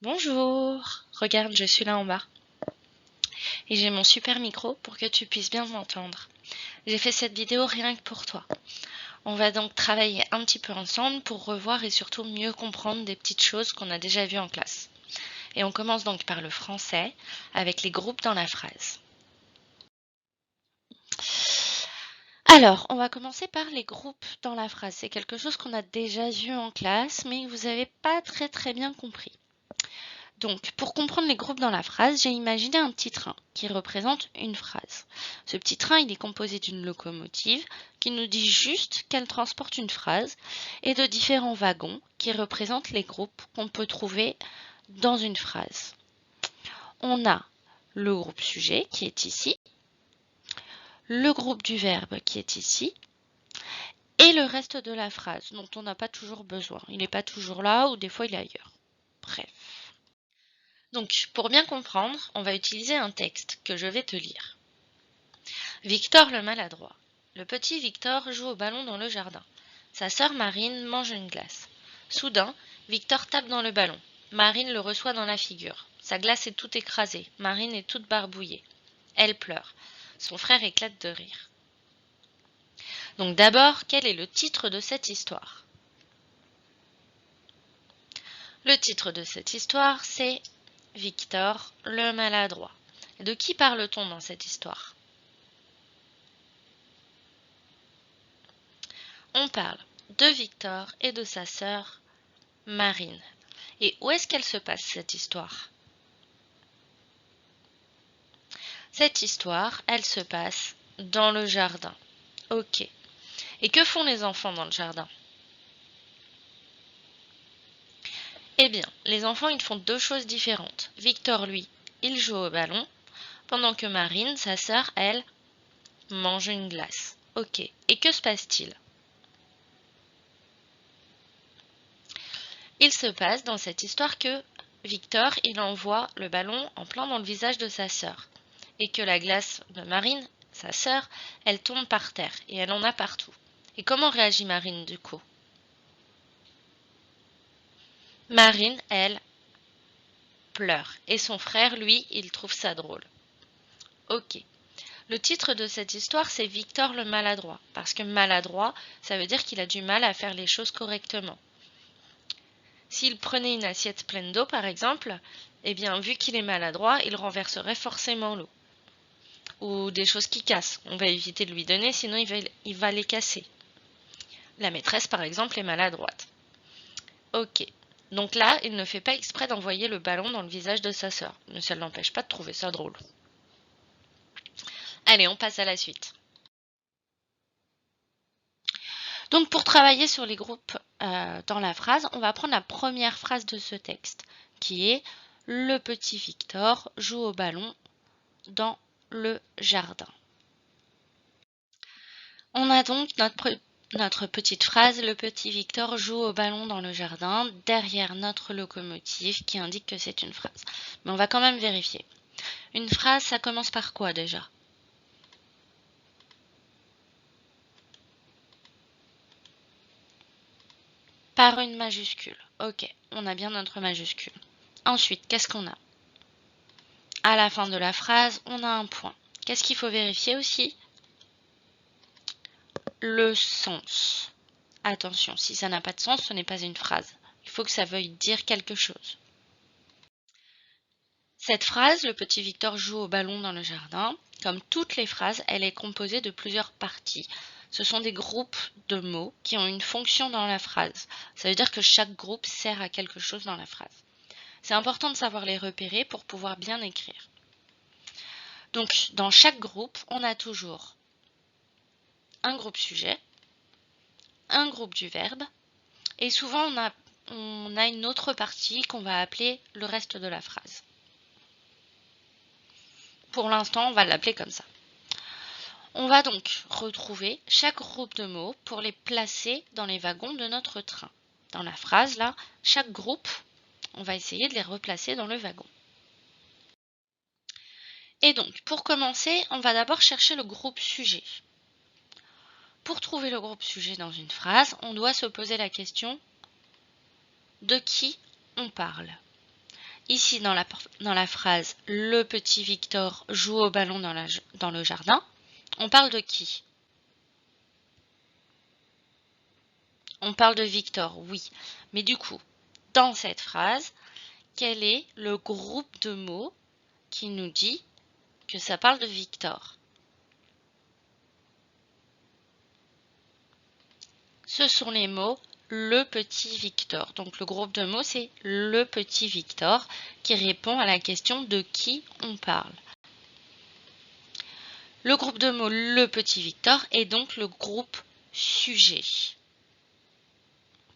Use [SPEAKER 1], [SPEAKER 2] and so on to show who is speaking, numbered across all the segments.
[SPEAKER 1] Bonjour, regarde, je suis là en bas. Et j'ai mon super micro pour que tu puisses bien m'entendre. J'ai fait cette vidéo rien que pour toi. On va donc travailler un petit peu ensemble pour revoir et surtout mieux comprendre des petites choses qu'on a déjà vues en classe. Et on commence donc par le français avec les groupes dans la phrase. Alors, on va commencer par les groupes dans la phrase. C'est quelque chose qu'on a déjà vu en classe, mais que vous n'avez pas très bien compris. Donc, pour comprendre les groupes dans la phrase, j'ai imaginé un petit train qui représente une phrase. Ce petit train, il est composé d'une locomotive qui nous dit juste qu'elle transporte une phrase et de différents wagons qui représentent les groupes qu'on peut trouver dans une phrase. On a le groupe sujet qui est ici, le groupe du verbe qui est ici, et le reste de la phrase dont on n'a pas toujours besoin. Il n'est pas toujours là ou des fois il est ailleurs. Bref. Donc, pour bien comprendre, on va utiliser un texte que je vais te lire. Victor le maladroit. Le petit Victor joue au ballon dans le jardin. Sa sœur Marine mange une glace. Soudain, Victor tape dans le ballon. Marine le reçoit dans la figure. Sa glace est toute écrasée. Marine est toute barbouillée. Elle pleure. Son frère éclate de rire. Donc d'abord, quel est le titre de cette histoire? Le titre de cette histoire, c'est Victor le maladroit. De qui parle-t-on dans cette histoire? On parle de Victor et de sa sœur Marine. Et où est-ce qu'elle se passe cette histoire? Cette histoire, elle se passe dans le jardin. Ok. Et que font les enfants dans le jardin? Eh bien, les enfants, ils font deux choses différentes. Victor, lui, il joue au ballon, pendant que Marine, sa sœur, elle, mange une glace. Ok. Et que se passe-t-il? Il se passe dans cette histoire que Victor, il envoie le ballon en plein dans le visage de sa sœur. Et que la glace de Marine, sa sœur, elle tombe par terre et elle en a partout. Et comment réagit Marine du coup? Marine, elle, pleure. Et son frère, lui, il trouve ça drôle. Ok. Le titre de cette histoire, c'est Victor le maladroit. Parce que maladroit, ça veut dire qu'il a du mal à faire les choses correctement. S'il prenait une assiette pleine d'eau, par exemple, eh bien, vu qu'il est maladroit, il renverserait forcément l'eau. Ou des choses qui cassent. On va éviter de lui donner, sinon il va les casser. La maîtresse, par exemple, est maladroite. Ok. Donc là, il ne fait pas exprès d'envoyer le ballon dans le visage de sa sœur. Mais ça ne l'empêche pas de trouver ça drôle. Allez, on passe à la suite. Donc pour travailler sur les groupes dans la phrase, on va prendre la première phrase de ce texte, qui est « Le petit Victor joue au ballon dans le jardin ». On a donc notre petite phrase « Le petit Victor joue au ballon dans le jardin » derrière notre locomotive qui indique que c'est une phrase. Mais on va quand même vérifier. Une phrase, ça commence par quoi déjà? Par une majuscule. Ok, on a bien notre majuscule. Ensuite, qu'est-ce qu'on a? À la fin de la phrase, on a un point. Qu'est-ce qu'il faut vérifier aussi? Le sens. Attention, si ça n'a pas de sens, ce n'est pas une phrase. Il faut que ça veuille dire quelque chose. Cette phrase, le petit Victor joue au ballon dans le jardin, comme toutes les phrases, elle est composée de plusieurs parties. Ce sont des groupes de mots qui ont une fonction dans la phrase. Ça veut dire que chaque groupe sert à quelque chose dans la phrase. C'est important de savoir les repérer pour pouvoir bien écrire. Donc, dans chaque groupe, on a toujours un groupe sujet, un groupe du verbe, et souvent on a une autre partie qu'on va appeler le reste de la phrase. Pour l'instant, on va l'appeler comme ça. On va donc retrouver chaque groupe de mots pour les placer dans les wagons de notre train. Dans la phrase, là, chaque groupe, on va essayer de les replacer dans le wagon. Et donc, pour commencer, on va d'abord chercher le groupe sujet. Pour trouver le groupe sujet dans une phrase, on doit se poser la question de qui on parle. Ici, dans la phrase « Le petit Victor joue au ballon dans le jardin », on parle de qui? On parle de Victor, oui. Mais du coup, dans cette phrase, quel est le groupe de mots qui nous dit que ça parle de Victor? Ce sont les mots le petit Victor. Donc le groupe de mots, c'est le petit Victor qui répond à la question de qui on parle. Le groupe de mots le petit Victor est donc le groupe sujet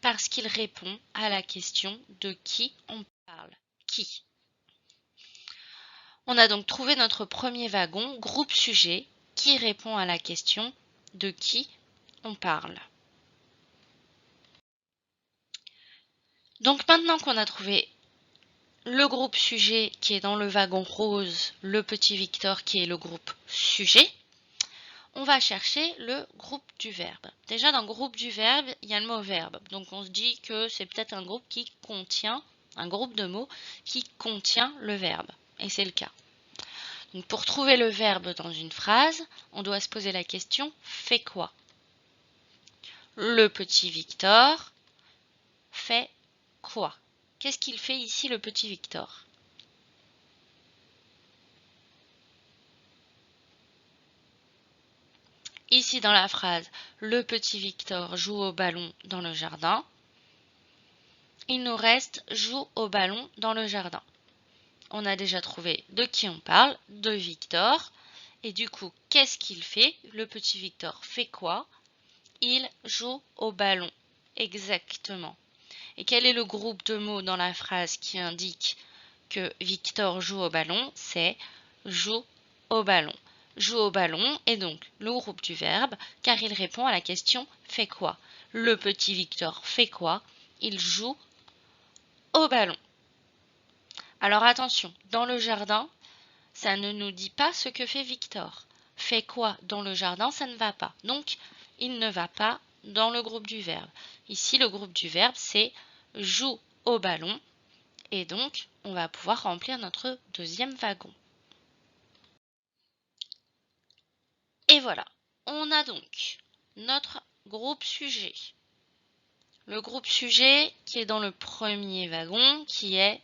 [SPEAKER 1] parce qu'il répond à la question de qui on parle. Qui? On a donc trouvé notre premier wagon, groupe sujet, qui répond à la question de qui on parle. Donc maintenant qu'on a trouvé le groupe sujet qui est dans le wagon rose, le petit Victor qui est le groupe sujet, on va chercher le groupe du verbe. Déjà dans le groupe du verbe, il y a le mot verbe. Donc on se dit que c'est peut-être un groupe qui contient, un groupe de mots qui contient le verbe. Et c'est le cas. Donc pour trouver le verbe dans une phrase, on doit se poser la question « fait quoi ?» Le petit Victor fait quoi? Qu'est-ce qu'il fait ici le petit Victor? Ici dans la phrase « Le petit Victor joue au ballon dans le jardin », il nous reste « joue au ballon dans le jardin ». On a déjà trouvé de qui on parle, de Victor. Et du coup, qu'est-ce qu'il fait? Le petit Victor fait quoi? Il joue au ballon. Exactement. Et quel est le groupe de mots dans la phrase qui indique que Victor joue au ballon? C'est joue au ballon. Joue au ballon est donc le groupe du verbe car il répond à la question fait quoi? Le petit Victor fait quoi? Il joue au ballon. Alors attention, dans le jardin, ça ne nous dit pas ce que fait Victor. Fait quoi dans le jardin, ça ne va pas. Donc, il ne va pas dans le groupe du verbe. Ici, le groupe du verbe, c'est joue au ballon. Et donc, on va pouvoir remplir notre deuxième wagon. Et voilà, on a donc notre groupe sujet. Le groupe sujet qui est dans le premier wagon, qui est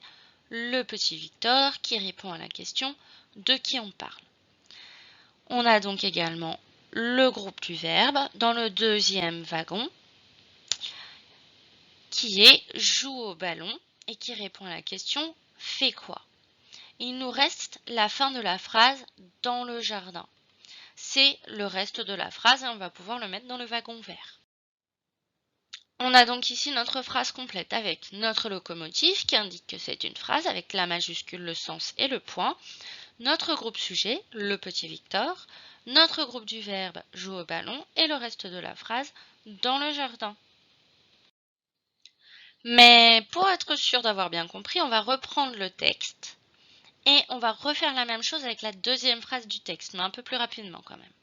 [SPEAKER 1] le petit Victor, qui répond à la question de qui on parle. On a donc également le groupe du verbe dans le deuxième wagon, qui est joue au ballon et qui répond à la question fait quoi? Il nous reste la fin de la phrase dans le jardin. C'est le reste de la phrase et on va pouvoir le mettre dans le wagon vert. On a donc ici notre phrase complète avec notre locomotive qui indique que c'est une phrase avec la majuscule, le sens et le point. Notre groupe sujet, le petit Victor. Notre groupe du verbe joue au ballon et le reste de la phrase dans le jardin. Mais pour être sûr d'avoir bien compris, on va reprendre le texte et on va refaire la même chose avec la deuxième phrase du texte, mais un peu plus rapidement quand même.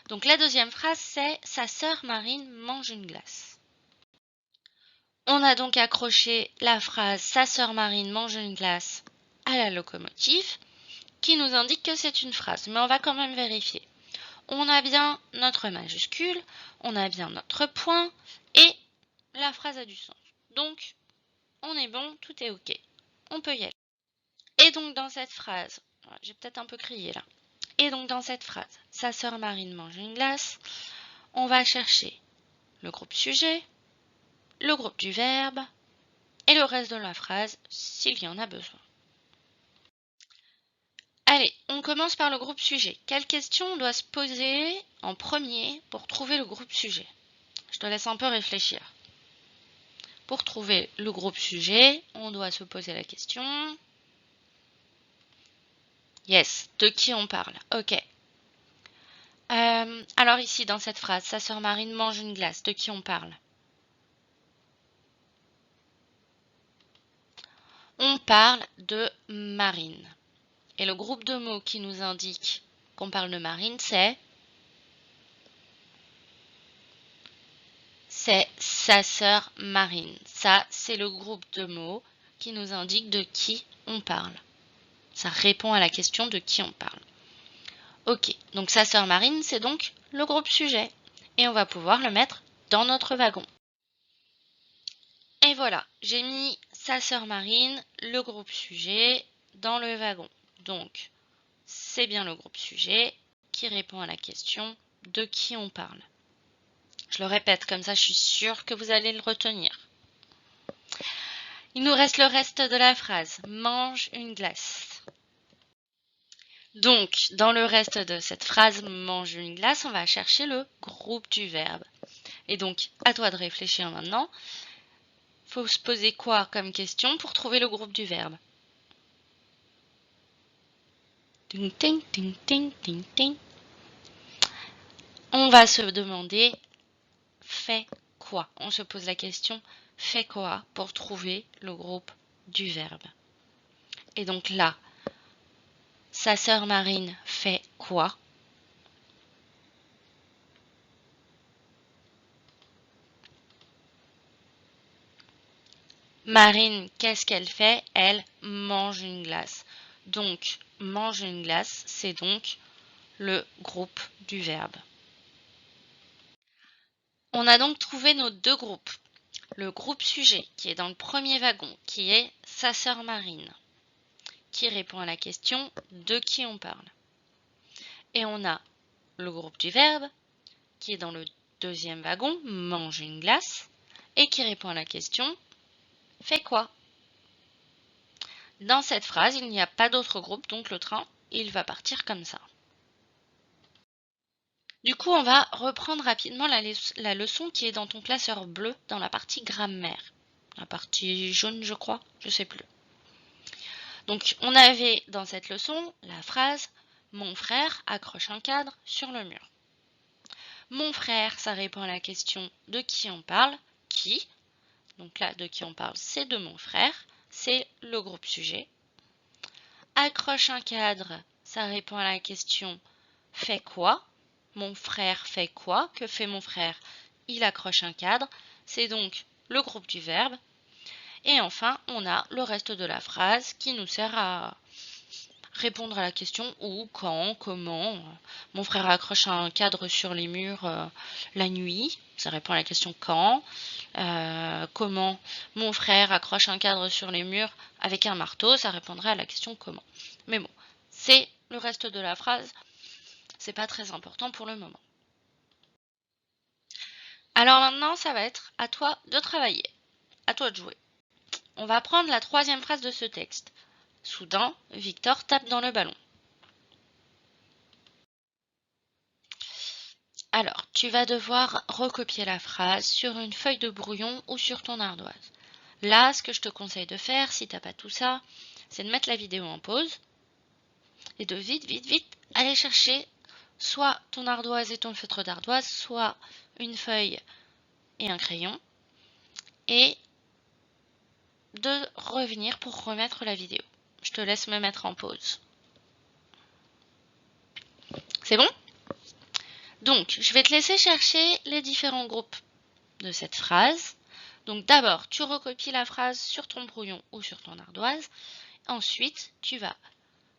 [SPEAKER 1] Donc la deuxième phrase, c'est « Sa sœur Marine mange une glace ». On a donc accroché la phrase « Sa sœur Marine mange une glace » à la locomotive, qui nous indique que c'est une phrase, mais on va quand même vérifier. On a bien notre majuscule, on a bien notre point, et la phrase a du sens. Donc, on est bon, tout est ok. On peut y aller. Et donc dans cette phrase, j'ai peut-être un peu crié là. Et donc dans cette phrase, sa sœur Marine mange une glace, on va chercher le groupe sujet, le groupe du verbe et le reste de la phrase s'il y en a besoin. Allez, on commence par le groupe sujet. Quelle question on doit se poser en premier pour trouver le groupe sujet? Je te laisse un peu réfléchir. Pour trouver le groupe sujet, on doit se poser la question. Yes, de qui on parle? Ok. Alors ici, dans cette phrase, sa sœur Marine mange une glace. De qui on parle? On parle de Marine. Et le groupe de mots qui nous indique qu'on parle de Marine, c'est sa sœur Marine. Ça, c'est le groupe de mots qui nous indique de qui on parle. Ça répond à la question de qui on parle. Ok, donc sa sœur Marine, c'est donc le groupe sujet. Et on va pouvoir le mettre dans notre wagon. Et voilà, j'ai mis sa sœur Marine, le groupe sujet, dans le wagon. Donc, c'est bien le groupe sujet qui répond à la question de qui on parle. Je le répète, comme ça je suis sûre que vous allez le retenir. Il nous reste le reste de la phrase. Mange une glace. Donc, dans le reste de cette phrase, mange une glace, on va chercher le groupe du verbe. Et donc, à toi de réfléchir maintenant. Il faut se poser quoi comme question pour trouver le groupe du verbe? Ting, ting, ting, ting, ting, ting. On va se demander, fait quoi? On se pose la question, fait quoi pour trouver le groupe du verbe? Et donc là, sa sœur Marine fait quoi? Marine, qu'est-ce qu'elle fait? Elle mange une glace. Donc, mange une glace, c'est donc le groupe du verbe. On a donc trouvé nos deux groupes. Le groupe sujet, qui est dans le premier wagon, qui est sa sœur Marine, qui répond à la question de qui on parle. Et on a le groupe du verbe, qui est dans le deuxième wagon, mange une glace, et qui répond à la question fait quoi? Dans cette phrase, il n'y a pas d'autre groupe, donc le train, il va partir comme ça. Du coup, on va reprendre rapidement la leçon qui est dans ton classeur bleu, dans la partie grammaire. La partie jaune, je crois, je sais plus. Donc, on avait dans cette leçon la phrase « Mon frère accroche un cadre sur le mur ». Mon frère, ça répond à la question de qui on parle. Qui? Donc là, de qui on parle, c'est de mon frère. C'est le groupe sujet. Accroche un cadre, ça répond à la question fait quoi? Mon frère fait quoi? Que fait mon frère? Il accroche un cadre. C'est donc le groupe du verbe. Et enfin, on a le reste de la phrase qui nous sert à répondre à la question où, quand, comment. Mon frère accroche un cadre sur les murs la nuit. Ça répond à la question quand. Comment mon frère accroche un cadre sur les murs avec un marteau. Ça répondrait à la question comment. Mais bon, c'est le reste de la phrase. C'est pas très important pour le moment. Alors maintenant, ça va être à toi de travailler. À toi de jouer. On va prendre la troisième phrase de ce texte. Soudain, Victor tape dans le ballon. Alors, tu vas devoir recopier la phrase sur une feuille de brouillon ou sur ton ardoise. Là, ce que je te conseille de faire, si tu n'as pas tout ça, c'est de mettre la vidéo en pause et de vite aller chercher soit ton ardoise et ton feutre d'ardoise, soit une feuille et un crayon, et de revenir pour remettre la vidéo. Je te laisse me mettre en pause. C'est bon? Donc, je vais te laisser chercher les différents groupes de cette phrase. Donc d'abord, tu recopies la phrase sur ton brouillon ou sur ton ardoise. Ensuite, tu vas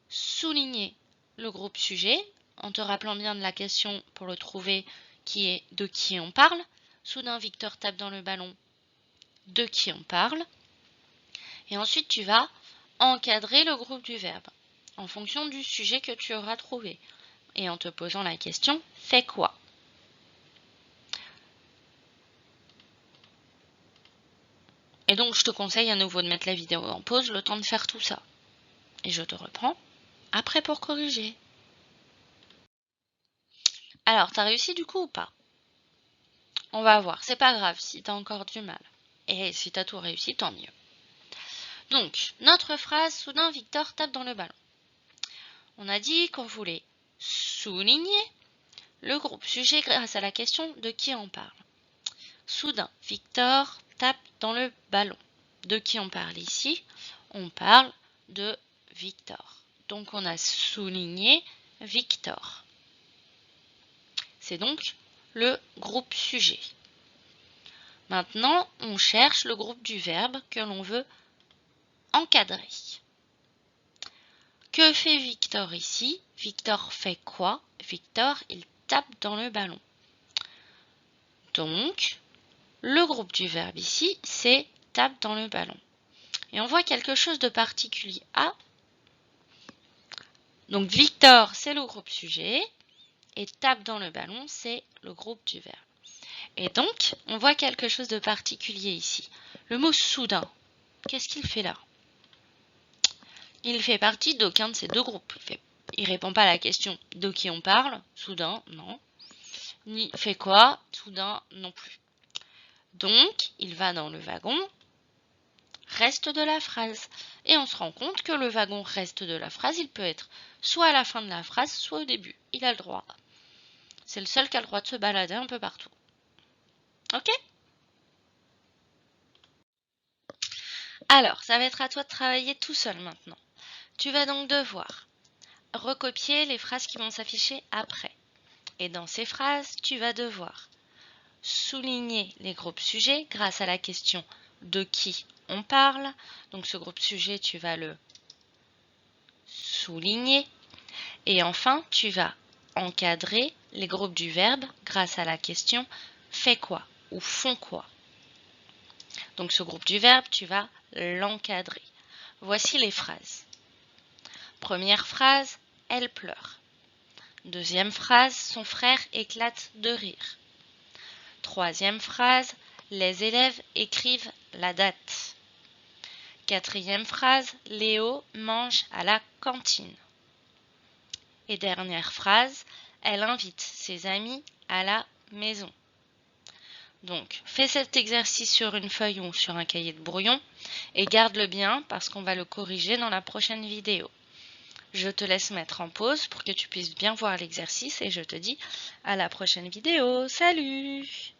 [SPEAKER 1] souligner le groupe sujet en te rappelant bien de la question pour le trouver qui est de qui on parle. Soudain, Victor tape dans le ballon, de qui on parle. Et ensuite, tu vas encadrer le groupe du verbe en fonction du sujet que tu auras trouvé et en te posant la question « Fais quoi ?» Et donc, je te conseille à nouveau de mettre la vidéo en pause, le temps de faire tout ça. Et je te reprends après pour corriger. Alors, t'as réussi du coup ou pas? On va voir, c'est pas grave si t'as encore du mal. Et si t'as tout réussi, tant mieux. Donc, notre phrase, soudain Victor tape dans le ballon. On a dit qu'on voulait souligner le groupe sujet grâce à la question de qui on parle. Soudain, Victor tape dans le ballon. De qui on parle ici? On parle de Victor. Donc, on a souligné Victor. C'est donc le groupe sujet. Maintenant, on cherche le groupe du verbe que l'on veut encadrer. Que fait Victor ici? Victor fait quoi? Victor, il tape dans le ballon. Donc, le groupe du verbe ici, c'est tape dans le ballon. Et on voit quelque chose de particulier. Ah! Donc, Victor, c'est le groupe sujet. Et tape dans le ballon, c'est le groupe du verbe. Et donc, on voit quelque chose de particulier ici. Le mot soudain, qu'est-ce qu'il fait là? Il fait partie d'aucun de ces deux groupes. Il répond pas à la question de qui on parle. Soudain, non. Ni fait quoi? Soudain, non plus. Donc, il va dans le wagon reste de la phrase. Et on se rend compte que le wagon reste de la phrase, il peut être soit à la fin de la phrase, soit au début. Il a le droit. C'est le seul qui a le droit de se balader un peu partout. Ok? Alors, ça va être à toi de travailler tout seul maintenant. Tu vas donc devoir recopier les phrases qui vont s'afficher après. Et dans ces phrases, tu vas devoir souligner les groupes sujets grâce à la question de qui on parle. Donc ce groupe sujet, tu vas le souligner. Et enfin, tu vas encadrer les groupes du verbe grâce à la question fait quoi ou font quoi. Donc ce groupe du verbe, tu vas l'encadrer. Voici les phrases. Première phrase, elle pleure. Deuxième phrase, son frère éclate de rire. Troisième phrase, les élèves écrivent la date. Quatrième phrase, Léo mange à la cantine. Et dernière phrase, elle invite ses amis à la maison. Donc, fais cet exercice sur une feuille ou sur un cahier de brouillon et garde-le bien parce qu'on va le corriger dans la prochaine vidéo. Je te laisse mettre en pause pour que tu puisses bien voir l'exercice et je te dis à la prochaine vidéo. Salut!